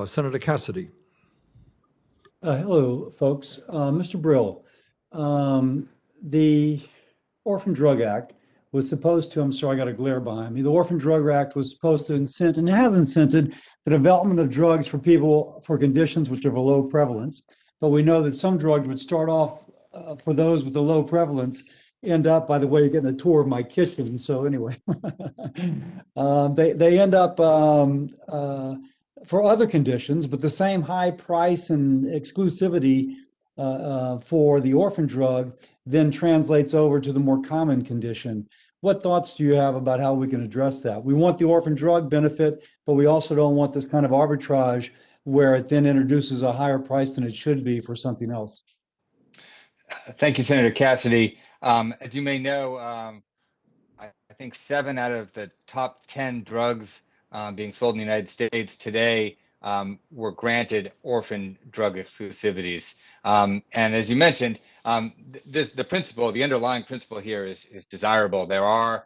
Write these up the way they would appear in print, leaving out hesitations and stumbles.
Senator Cassidy. Hello, folks. Mr. Brill, the Orphan Drug Act was supposed to, I'm sorry, I got a glare behind me. The Orphan Drug Act was supposed to incent and has incented the development of drugs for people for conditions which are of a low prevalence. But we know that some drugs would start off for those with a low prevalence, end up, by the way, you're getting a tour of my kitchen. So anyway, they end up for other conditions, but the same high price and exclusivity for the orphan drug then translates over to the more common condition. What thoughts do you have about how we can address that? We want the orphan drug benefit, but we also don't want this kind of arbitrage where it then introduces a higher price than it should be for something else. Thank you, Senator Cassidy. As you may know, I think 7 out of the top 10 drugs being sold in the United States today were granted orphan drug exclusivities. And as you mentioned, the underlying principle here is desirable. There are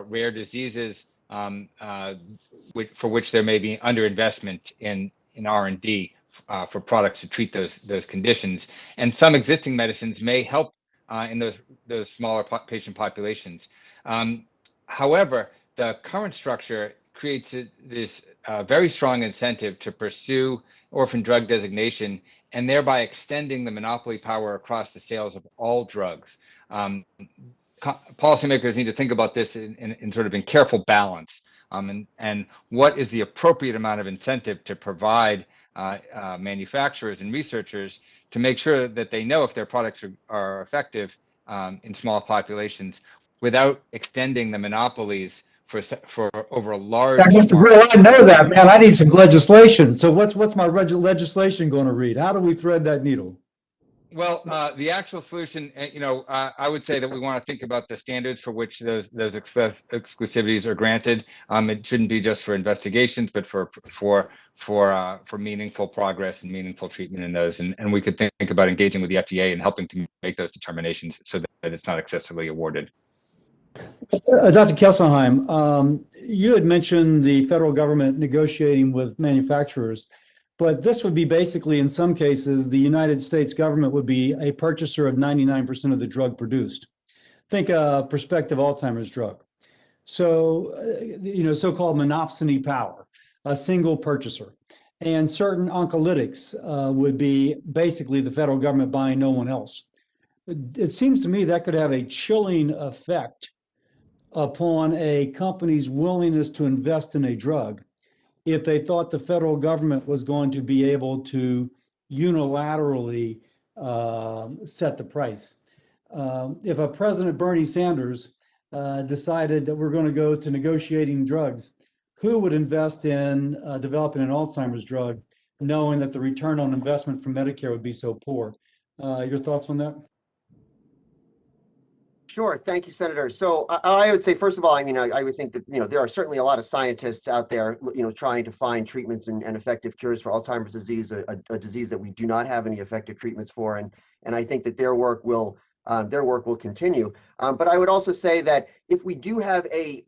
rare diseases for which there may be underinvestment in R&D for products to treat those conditions, and some existing medicines may help in those smaller patient populations. However, the current structure creates this very strong incentive to pursue orphan drug designation and thereby extending the monopoly power across the sales of all drugs. Policymakers need to think about this in sort of in careful balance, and what is the appropriate amount of incentive to provide manufacturers and researchers to make sure that they know if their products are effective in small populations without extending the monopolies for over a large. Mr. Brill, I know that, man. I need some legislation. So what's my legislation going to read? How do we thread that needle? Well, the actual solution, I would say that we want to think about the standards for which those exclusivities are granted. It shouldn't be just for investigations, but for meaningful progress and meaningful treatment in those. And we could think about engaging with the FDA and helping to make those determinations so that it's not excessively awarded. Dr. Kesselheim, you had mentioned the federal government negotiating with manufacturers, but this would be basically, in some cases, the United States government would be a purchaser of 99% of the drug produced. Think a prospective Alzheimer's drug. So, so-called monopsony power, a single purchaser. And certain oncolytics would be basically the federal government buying no one else. It seems to me that could have a chilling effect upon a company's willingness to invest in a drug if they thought the federal government was going to be able to unilaterally set the price. If a President Bernie Sanders decided that we're going to go to negotiating drugs, who would invest in developing an Alzheimer's drug knowing that the return on investment from Medicare would be so poor? Your thoughts on that? Sure. Thank you, Senator. So I would say, first of all, I would think that, there are certainly a lot of scientists out there, trying to find treatments and effective cures for Alzheimer's disease, a disease that we do not have any effective treatments for. And I think that their work will continue. But I would also say that if we do have a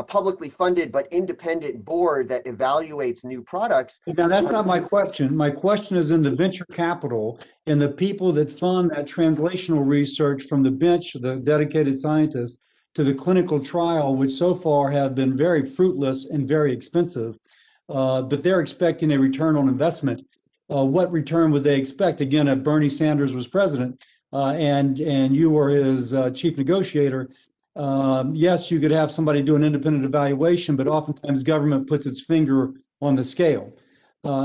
publicly funded but independent board that evaluates new products. Now, that's not my question. My question is in the venture capital and the people that fund that translational research from the bench, the dedicated scientists, to the clinical trial, which so far have been very fruitless and very expensive, but they're expecting a return on investment. What return would they expect? Again, if Bernie Sanders was president and you were his chief negotiator, yes, you could have somebody do an independent evaluation, but oftentimes government puts its finger on the scale.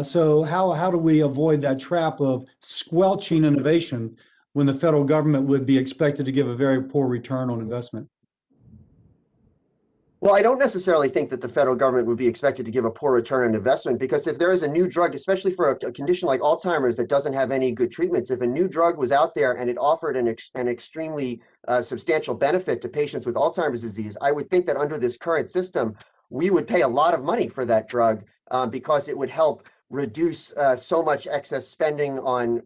So how do we avoid that trap of squelching innovation when the federal government would be expected to give a very poor return on investment? Well, I don't necessarily think that the federal government would be expected to give a poor return on investment, because if there is a new drug, especially for a condition like Alzheimer's that doesn't have any good treatments, if a new drug was out there and it offered an extremely substantial benefit to patients with Alzheimer's disease, I would think that under this current system, we would pay a lot of money for that drug because it would help reduce so much excess spending on,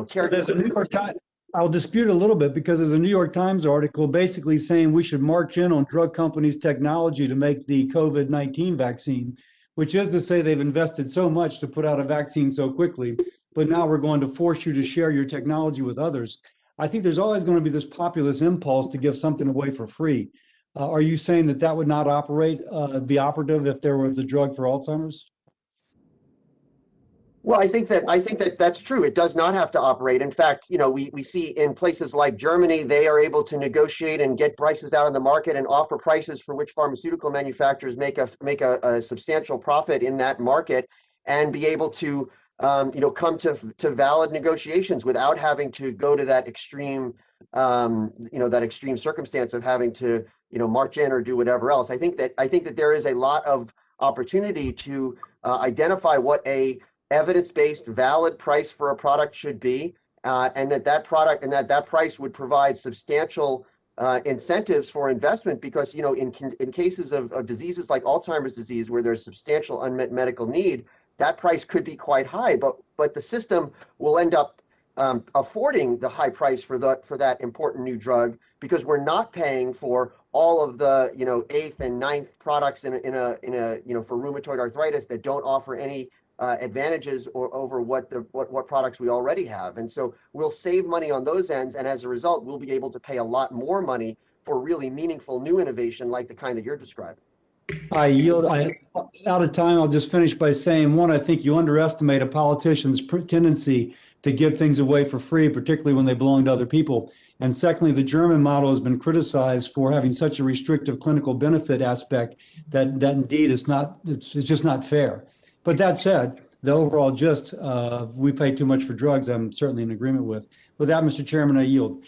care. There's a New York Times. I'll dispute a little bit because there's a New York Times article basically saying we should march in on drug companies' technology to make the COVID-19 vaccine, which is to say they've invested so much to put out a vaccine so quickly, but now we're going to force you to share your technology with others. I think there's always going to be this populist impulse to give something away for free. Are you saying that that would not be operative if there was a drug for Alzheimer's? Well, I think that that's true. It does not have to operate. In fact, we see in places like Germany, they are able to negotiate and get prices out on the market and offer prices for which pharmaceutical manufacturers make a substantial profit in that market and be able to come to valid negotiations without having to go to that extreme circumstance of having to march in or do whatever else. I think that there is a lot of opportunity to identify what a evidence-based valid price for a product should be, and that price would provide substantial incentives for investment, because in cases of diseases like Alzheimer's disease, where there's substantial unmet medical need, that price could be quite high, but the system will end up affording the high price for that important new drug, because we're not paying for all of the eighth and ninth products in a for rheumatoid arthritis that don't offer any advantages over what products we already have. And so we'll save money on those ends, and as a result, we'll be able to pay a lot more money for really meaningful new innovation like the kind that you're describing. Out of time, I'll just finish by saying, one, I think you underestimate a politician's tendency to give things away for free, particularly when they belong to other people. And secondly, the German model has been criticized for having such a restrictive clinical benefit aspect that indeed it's just not fair. But that said, the overall gist, we pay too much for drugs, I'm certainly in agreement with. With that, Mr. Chairman, I yield.